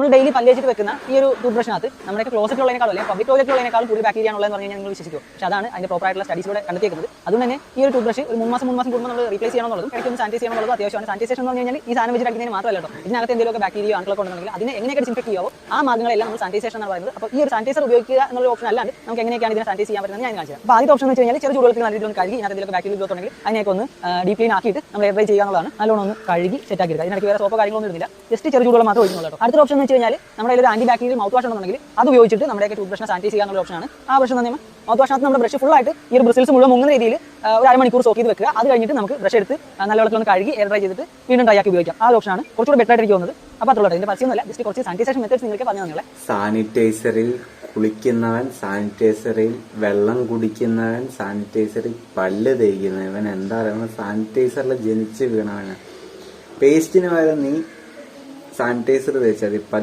നമ്മൾ ഡെയിലി പല്ലേച്ചിട്ട് വെക്കുന്ന ഈ ഒരു ടൂത്ത് ബ്രഷിനകത്ത് നമ്മുടെ ക്ലോസറ്റിലുള്ളതിനേക്കാളും അല്ലെങ്കിൽ പബ്ലിക് ടോയ്ലറ്റിലുള്ളതിനേക്കാളും കൂടുതൽ ബാക്ടീരിയ ആണെന്ന് പറഞ്ഞു കഴിഞ്ഞാൽ നിങ്ങൾ വിശ്വസിക്കും. പക്ഷേ അതാണ് അതിന്റെ പ്രോപ്പർ ആയിട്ടുള്ള സ്റ്റഡീസിലൂടെ കണ്ടെത്തിയിരിക്കുന്നത്. അതുകൊണ്ട് തന്നെ ഈ ഒരു ടൂത്ത് ബ്രഷ് ഒരു 3 മാസം കൂടുമ്പോൾ നമ്മൾ റീപ്ലേസ് ചെയ്യണമെന്നുള്ളതും ഇടയ്ക്ക് സാനിറ്റൈസ് ചെയ്യണമെന്നുള്ളത് അത്യാവശ്യമാണ്. സാനിറ്റൈസേഷൻ എന്ന് പറഞ്ഞു കഴിഞ്ഞാൽ ഈ സാധനം വെച്ച് അടിക്കുന്നതിന് മാത്രമല്ല കേട്ടോ, ഇതിനകത്ത് എന്തെങ്കിലുമൊക്കെ ബാക്ടീരിയ അണുക്കളൊക്കെ ഉണ്ടെങ്കിൽ അതിനെ എങ്ങനെയൊക്കെ ഡിസിൻഫെക്ട് ചെയ്യാവോ ആ മാർഗ്ഗങ്ങളെല്ലാം നമ്മൾ സാനിറ്റൈസേഷൻ എന്ന് പറയുന്നത്. അപ്പോൾ ഈ ഒരു സാനിറ്റൈസർ ഉപയോഗിക്കുക എന്നുള്ള ഓപ്ഷൻ അല്ലാണ്ട് നമുക്ക് എങ്ങനെയൊക്കെയാണ് ഇതിനെ സാനിറ്റൈസ് ചെയ്യാൻ പറ്റുന്നത് ഞാൻ കാണിച്ചു തരാം. അപ്പോൾ ആദ്യത്തെ ഓപ്ഷൻ എന്ന് വെച്ച് കഴിഞ്ഞാൽ ചെറു ചൂടുവെള്ളത്തിൽ നല്ല രീതിയിൽ കഴുകി ഇതിനകത്ത് എന്തെങ്കിലും ബാക്ടീരിയ ഗ്രോത്ത് ഉണ്ടെങ്കിൽ അതിനൊക്കെ ഒന്ന് ഡീപ് ക്ലീൻ ആക്കിയിട്ട് നമ്മൾ എയർ ഡ്രൈ ചെയ്യാനുള്ളതാണ്. നല്ലോണം ഒന്ന് കഴുകി സെറ്റ് ആക്കി എടുക്കുക. ഇതിനകത്ത് വേറെ സോപ്പോ കാര്യങ്ങളൊന്നും ഇടുന്നില്ല, ജസ്റ്റ് ചെറു ചൂടുവെള്ളം മാത്രം ഒഴിക്കുന്നുള്ളൂ കേട്ടോ. അടുത്ത ഓപ്ഷൻ എന്ന് വെച്ച് കഴിഞ്ഞാൽ നമ്മുടെ ഒരു ആന്റി ബാക്ടീരിയൽ മൗത്ത് വാഷ് ഉണ്ടെന്നുണ്ടെങ്കിൽ അത് ഉപയോഗിച്ചിട്ട് നമ്മുടെ ടൂത്ത് ബ്രഷിനെ സാനിറ്റൈസ് ചെയ്യാനുള്ള ഓപ്ഷനാണ്. ആ ബ്രഷ് എന്ന് പറഞ്ഞാൽ മൗത്ത് വാഷിനകത്ത് നമ്മുടെ ബ്രഷ് ഫുൾ ആയിട്ട് ഈ ഒരു ബ്രിസിൽസ് മുഴുവൻ മുങ്ങുന്ന രീതിയിൽ ഒരു അരമണിക്കൂർ സോക്ക് ചെയ്ത് വെക്കുക. അത് കഴിഞ്ഞിട്ട് നമുക്ക് ബ്രഷ് എടുത്ത് നല്ല വെള്ളത്തിലൊന്ന് കഴുകി എയർ ഡ്രൈ ചെയ്തിട്ട് വീണ്ടും ഡ്രൈ ആക്കി ഉപയോഗിക്കാം. ആ ഒരു ഓപ്ഷനാണ് കുറച്ചുകൂടി ബെറ്റർ ആയിട്ട് എനിക്ക് തോന്നുന്നത്. അപ്പോൾ അതുള്ള ഇതിന്റെ പരസ്യമൊന്നുമല്ല, ജസ്റ്റ് കുറച്ച് സാനിറ്റൈസേഷൻ മെത്തേഡ്സ് നിങ്ങൾക്ക് പറഞ്ഞു തന്നില്ല. സാനിറ്റൈസറിൽ കുളിക്കുന്നവൻ, സാനിറ്റൈസറിൽ വെള്ളം കുടിക്കുന്നവൻ, സാനിറ്റൈസറിൽ പല്ല് തേക്കുന്നവൻ, എന്താ പറയുക, സാനിറ്റൈസറിൽ ജനിച്ച് വീണവന്. പേസ്റ്റിന് പകരം നീ സാനിറ്റൈസർ തേച്ചാൽ മതി. പല്ല്